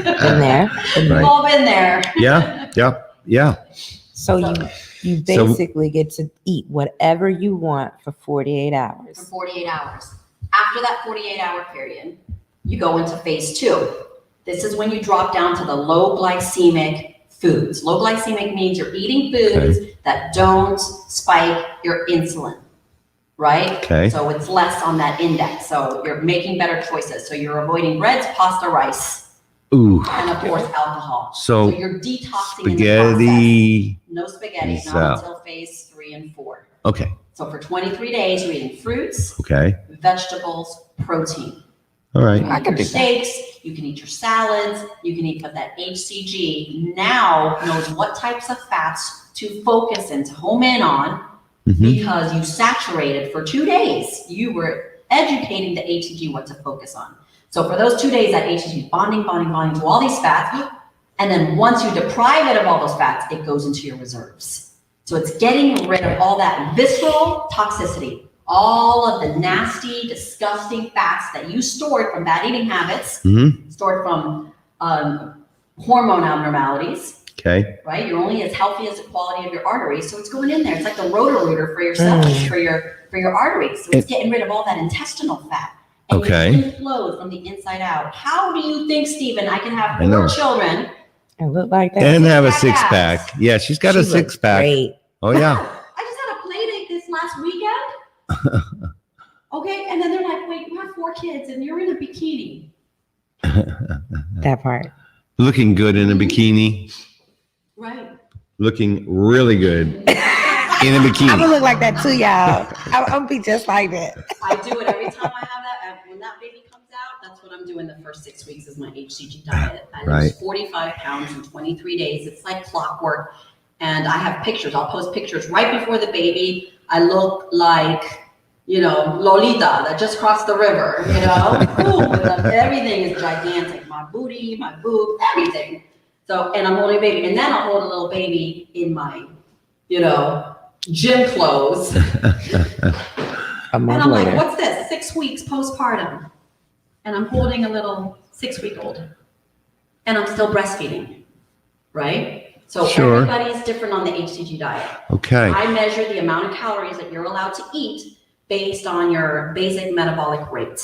that? Been there. We've Right. all been there. Yeah. So you basically get to eat whatever you want for 48 For hours. 48 hours. After that 48-hour period, you go into phase 2. This is when you drop down to the low glycemic foods. Low glycemic means you're eating foods that don't spike your insulin, right? Okay. So it's less on that index. So you're making better choices. So you're avoiding breads, pasta, rice, Ooh. and of course alcohol. So you're detoxing in the process. spaghetti. No spaghetti, So. not until phase 3 and 4. Okay. So for 23 days, you're eating fruits, Okay. vegetables, protein. All right. You can eat your steaks, you can eat your salads, you can eat, but that HCG now knows what types of fats to focus and to home in on Mhm. because you saturated for 2 days. You were educating the HCG what to focus on. So for those 2 days, that HCG is bonding to all these fats. And then once you deprive it of all those fats, it goes into your reserves. So it's getting rid of all that visceral toxicity, all of the nasty, disgusting fats that you stored from bad eating habits, Mhm. stored from hormone abnormalities, Okay. right? You're only as healthy as the quality of your arteries. So it's going in there. It's like the rotor-rooter for your cells, for your arteries. So it's getting rid of all that intestinal fat. And Okay. your skin flows from the inside out. How do you think, Stephen, I can have I know. 4 children And look like that. And have a six-pack six pack. Yeah, she's got She a looks 6-pack. Great. Oh yeah. I just had a play date this last weekend. Okay, and then they're like, wait, you have 4 kids and you're in a bikini. That part. Looking good in a bikini. Right. Looking really good in a I'm gonna bikini. look like that too, y'all. I'm gonna be just like that. I do it every time I have that. And when that baby comes out, that's what I'm doing the first 6 weeks is my HCG diet. I Right. lose 45 pounds in 23 days. It's like clockwork. And I have pictures. I'll post pictures right before the baby. I look like, Lolita that just crossed the river, Boom, everything is gigantic. My booty, my boob, everything. So, and I'm holding a baby. And then I'll hold a little baby in my, gym clothes. A And month I'm later. like, what's this? 6 weeks postpartum. And I'm holding a little 6-week-old. And I'm still breastfeeding, right? So Sure. everybody's different on the HCG diet. Okay. I measure the amount of calories that you're allowed to eat based on your basic metabolic rate.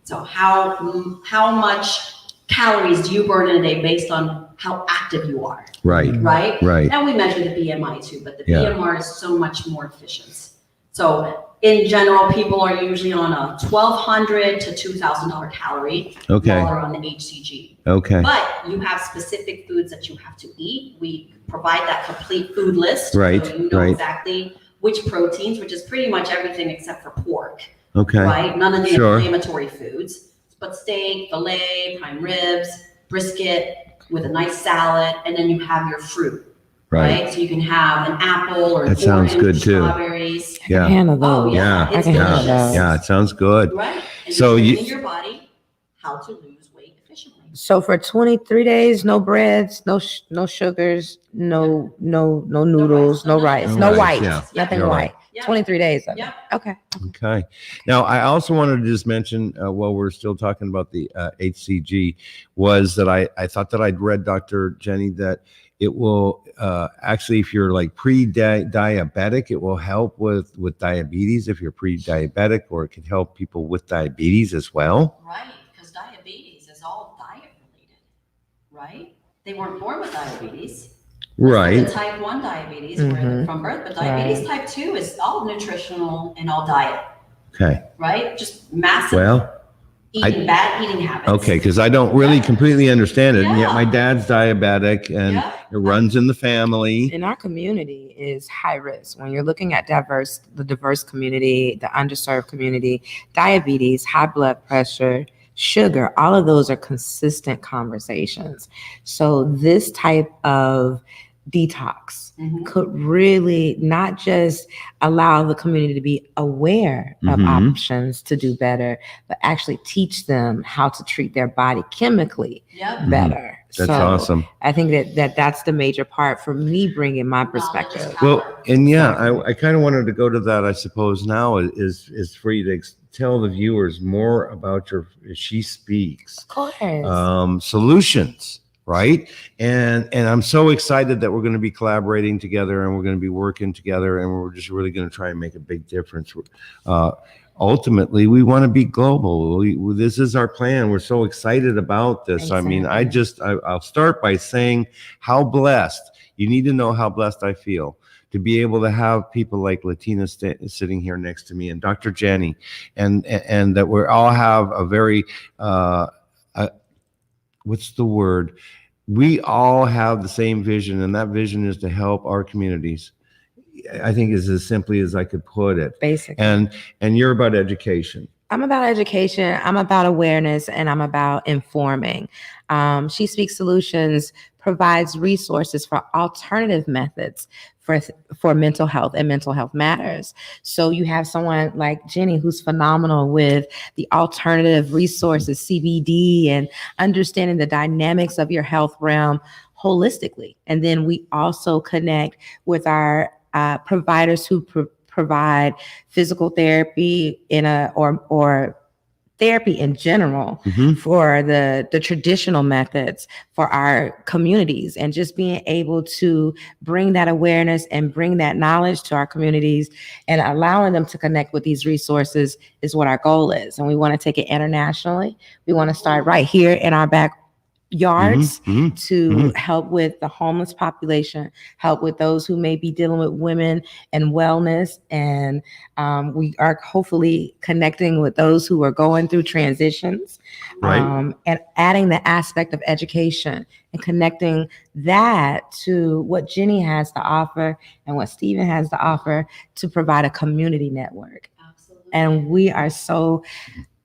So how much calories do you burn in a day based on how active you are, Right. right? Right. And we measure the BMI too, but the Yeah. BMR is so much more efficient. So in general, people are usually on a $1,200 to $2,000 calorie while they're on the HCG. Okay. But you have specific foods that you have to eat. We provide that complete food list. Right, So you know right. exactly which proteins, which is pretty much everything except for pork. Okay. Right? None of the Sure. inflammatory foods. But steak, filet, prime ribs, brisket with a nice salad, and then you have your fruit. Right. So you can have an apple or an That sounds orange, good too. strawberries. Yeah. Handle those. Oh, yeah. Yeah. It's I can handle delicious. those. Yeah, it sounds good. Right. And So you're you- training your body how to lose weight efficiently. So for 23 days, no breads, no sugars, no noodles, no rice, No no rice, white, yeah. nothing You're white. Yeah. 23 days of it. Yeah. Okay. Okay. Now, I also wanted to just mention, while we're still talking about the HCG, was that I thought that I'd read, Dr. Jenny, that it will actually, if you're like pre-diabetic, it will help with diabetes if you're pre-diabetic, or it can help people with diabetes as well. Right. Because diabetes is all diet related. Right. They weren't born with diabetes. Right. The type 1 diabetes where they're from birth, but diabetes type 2 is all nutritional and all diet. Okay. Right. Just massive Well, bad eating habits. okay, because I don't really Yeah. completely understand it. And yet Yeah. my dad's diabetic and Yeah. it runs in the family. In our community is high risk. When you're looking at the diverse community, the underserved community, diabetes, high blood pressure, sugar, all of those are consistent conversations. So this type of detox could really not just allow the community to be aware of options to do better, but actually teach them how to treat their body chemically Yep. better. That's So awesome. I think that's the major part for me bringing my perspective. Well, and yeah, I kind of wanted to go to that, I suppose, now is for you to tell the viewers more about She Speaks Of course. solutions, right? And I'm so excited that we're going to be collaborating together and we're going to be working together and we're just really going to try and make a big difference. Ultimately, we want to be global. This is our plan. We're so excited about this. I mean, I'll start by saying how blessed. You need to know how blessed I feel to be able to have people like Latina sitting here next to me and Dr. Jenny, and that we all have a very, what's the word? We all have the same vision, and that vision is to help our communities. I think is as simply as I could put it. Basically. And you're about education. I'm about education. I'm about awareness, and I'm about informing. She Speaks Solutions provides resources for alternative methods for mental health and mental health matters. So you have someone like Jenny who's phenomenal with the alternative resources, CBD, and understanding the dynamics of your health realm holistically. And then we also connect with our providers who provide physical therapy or therapy in general for the traditional methods for our communities, and just being able to bring that awareness and bring that knowledge to our communities and allowing them to connect with these resources is what our goal is. And we want to take it internationally. We want to start right here in our backyards to help with the homeless population, help with those who may be dealing with women and wellness. And we are hopefully connecting with those who are going through transitions, and adding the aspect of education and connecting that to what Jenny has to offer and what Stephen has to offer to provide a community network. Absolutely. And we are so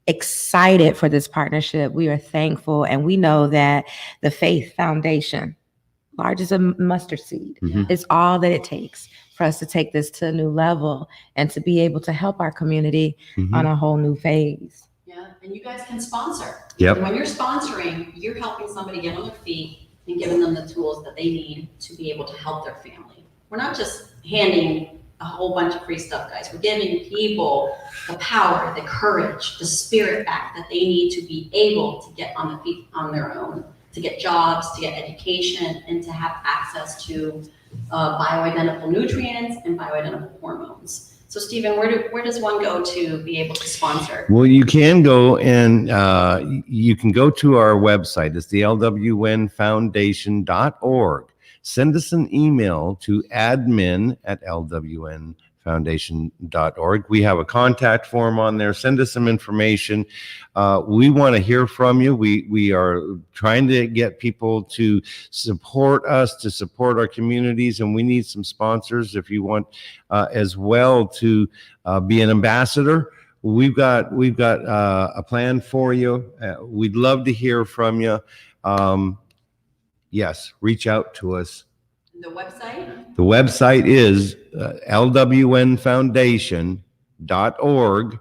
excited for this partnership. We are thankful, and we know that the Faith Foundation, large as a mustard seed, is all that it takes for us to take this to a new level and to be able to help our community on a whole new phase. Yeah, and you guys can sponsor. Yep. And when you're sponsoring, you're helping somebody get on their feet and giving them the tools that they need to be able to help their family. We're not just handing a whole bunch of free stuff, guys. We're giving people the power, the courage, the spirit back that they need to be able to get on the feet on their own, to get jobs, to get education, and to have access to bioidentical nutrients and bioidentical hormones. So, Stephen, where does one go to be able to sponsor? Well, you can go and you can go to our website. It's the lwnfoundation.org. Send us an email to admin@lwnfoundation.org. LWNfoundation.org. We have a contact form on there. Send us some information. We want to hear from you. We are trying to get people to support us, to support our communities, and we need some sponsors if you want as well to be an ambassador. We've got a plan for you. We'd love to hear from you. Yes, reach out to us. The website? The website is LWNfoundation.org.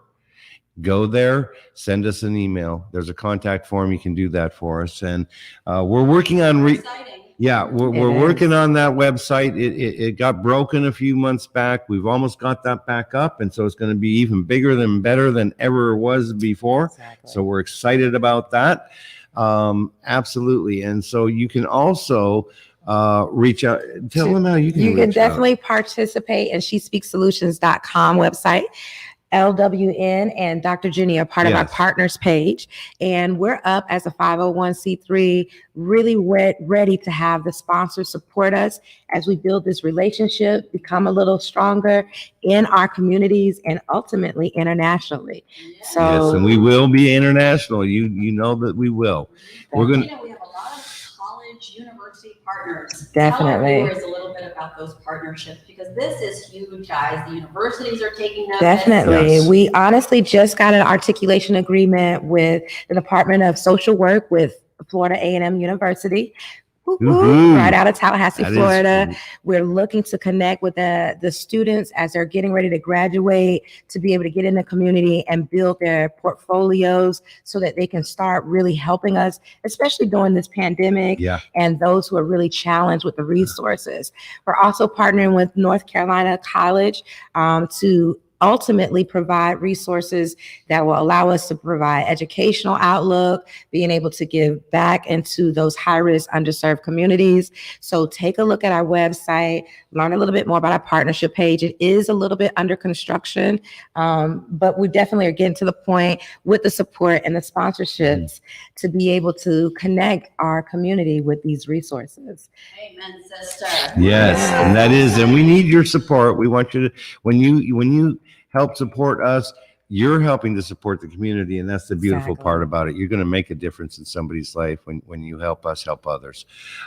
Go there, send us an email. There's a contact form. You can do that for us. And we're working on we're working on that website. It got broken a few months back. We've almost got that back up, and so it's going to be even bigger and better than ever was before. Exactly. So we're excited about that. Absolutely. And so you can also reach out. Tell them how you can You can reach out. definitely participate in SheSpeaksSolutions.com website. LWN and Dr. Jenny are part of our Yes. partners page, and we're up as a 501c3, really ready to have the sponsors support us as we build this relationship, become a little stronger in our communities and ultimately internationally. Yes, So and we will be international. You know that we will. We're going We have a lot of college, university partners. Definitely. Tell our viewers a little bit about those partnerships, because this is huge, guys. The universities are taking notice. Definitely. Yes. We honestly just got an articulation agreement with the Department of Social Work with Florida A&M University. Woo woo, Woohoo. right out of Tallahassee, That is Florida. cool. We're looking to connect with the students as they're getting ready to graduate, to be able to get in the community and build their portfolios so that they can start really helping us, especially during this pandemic, Yeah. and those who are really challenged with the resources. We're also partnering with North Carolina College to ultimately provide resources that will allow us to provide educational outlook, being able to give back into those high-risk, underserved communities. So take a look at our website, learn a little bit more about our partnership page. It is a little bit under construction, but we definitely are getting to the point with the support and the sponsorships to be able to connect our community with these resources. Amen, sister. Yes, and that is, and we need your support. We want you to, when you help support us, you're helping to support the community, and that's the beautiful Exactly. part about it. You're going to make a difference in somebody's life when you help us help others.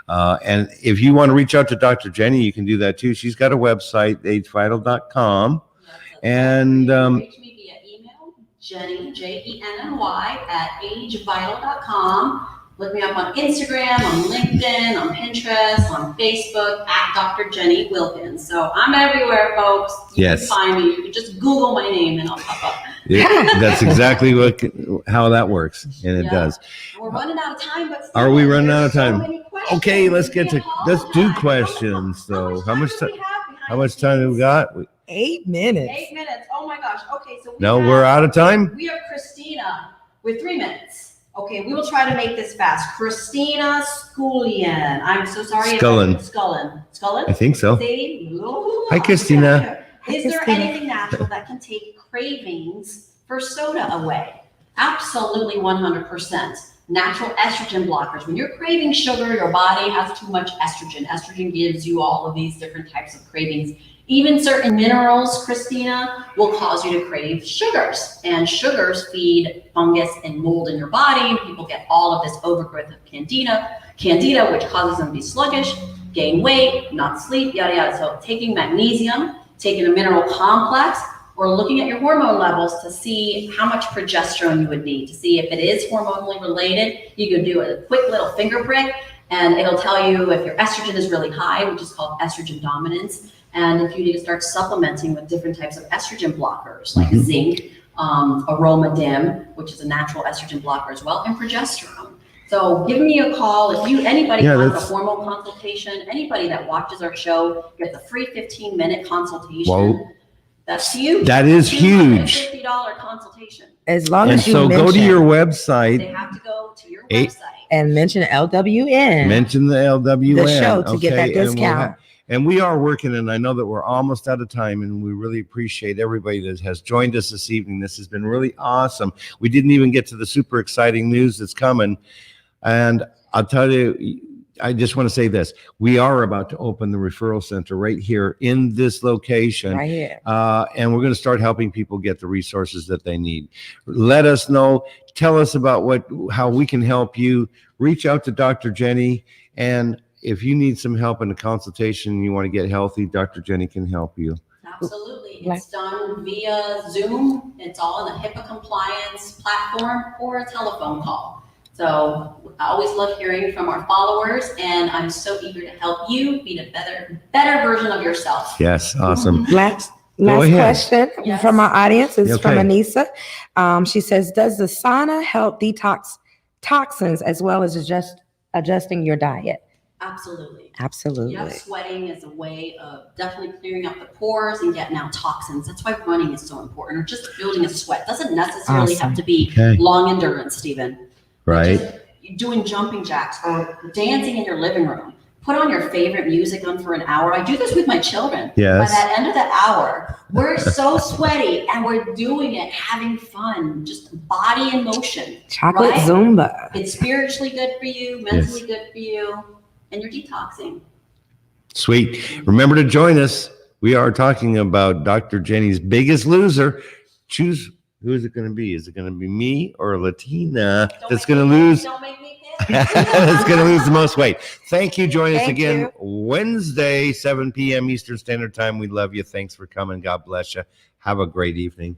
And if you want to reach out to Dr. Jenny, you can do that too. She's got a website, agevital.com. And reach me via email, Jenny, Jenny @agevital.com. Look me up on Instagram, on LinkedIn, on Pinterest, on Facebook at Dr. Jenny Wilkins. So I'm everywhere, folks. You Yes. can find me. You can just Google my name and I'll pop up. that's exactly how that works, and it Yeah. does. We're running out of time, but Are we running there's out of time? So many questions. Okay, let's We do apologize. questions. So how much do we time? have behind How much the time have we scenes? got? 8 minutes. 8 minutes. Oh my gosh. Okay, so No, we're out of time. We have Christina with 3 minutes. Okay, we will try to make this fast. Christina Scullion. I'm so sorry. Scullin. Scullin? I think so. See? Hi, Christina. Is there anything natural that can take cravings for soda away? Absolutely 100%. Natural estrogen blockers. When you're craving sugar, your body has too much estrogen. Estrogen gives you all of these different types of cravings. Even certain minerals, Christina, will cause you to crave sugars. And sugars feed fungus and mold in your body. And people get all of this overgrowth of candida, which causes them to be sluggish, gain weight, not sleep, yada, yada. So taking magnesium, taking a mineral complex, or looking at your hormone levels to see how much progesterone you would need. To see if it is hormonally related, you can do a quick little finger prick, and it'll tell you if your estrogen is really high, which is called estrogen dominance, and if you need to start supplementing with different types of estrogen blockers, like zinc, Aromadim, which is a natural estrogen blocker as well, and progesterone. So give me a call if anybody wants a formal consultation. Anybody that watches our show gets a free 15-minute consultation. Whoa. That's huge. That is huge. $50 consultation. As long And as you so mention, go to your They website, have to go to your Eight. website. and mention LWN, mention the LWN. the show, to get that okay, and we'll discount. And we are working, and I know that we're almost out of time, and we really appreciate everybody that has joined us this evening. This has been really awesome. We didn't even get to the super exciting news that's coming. And I'll tell you, I just want to say this. We are about to open the referral center right here in this location. Right here. And we're going to start helping people get the resources that they need. Let us know. Tell us about how we can help you. Reach out to Dr. Jenny. And if you need some help in a consultation and you want to get healthy, Dr. Jenny can help you. Absolutely. It's done via Zoom. It's all in a HIPAA compliance platform or a telephone call. So I always love hearing from our followers, and I'm so eager to help you be a better version of yourself. Yes, awesome. Last ahead. question Yes. from our audience is from Okay. Anissa. She says, does the sauna help detox toxins as well as adjusting your diet? Absolutely. Absolutely. Yep, sweating is a way of definitely clearing up the pores and getting out toxins. That's why running is so important, or just building a sweat. Doesn't necessarily Awesome. have to be Okay. long endurance, Stephen. Right. Just doing jumping jacks or dancing in your living room. Put on your favorite music on for an hour. I do this with my children. Yes. By the end of the hour, we're so sweaty and we're doing it, having fun, just body in motion. Chocolate Right? Zumba. It's spiritually good for you, mentally good for you, and you're detoxing. Sweet. Remember to join us. We are talking about Dr. Jenny's Biggest Loser. Choose, who is it going to be? Is it going to be me or Latina that's going to lose? Don't make me That's going to lose the most weight. Thank you. Join us Thank again you. Wednesday, 7 p.m. Eastern Standard Time. We love you. Thanks for coming. God bless you. Have a great evening.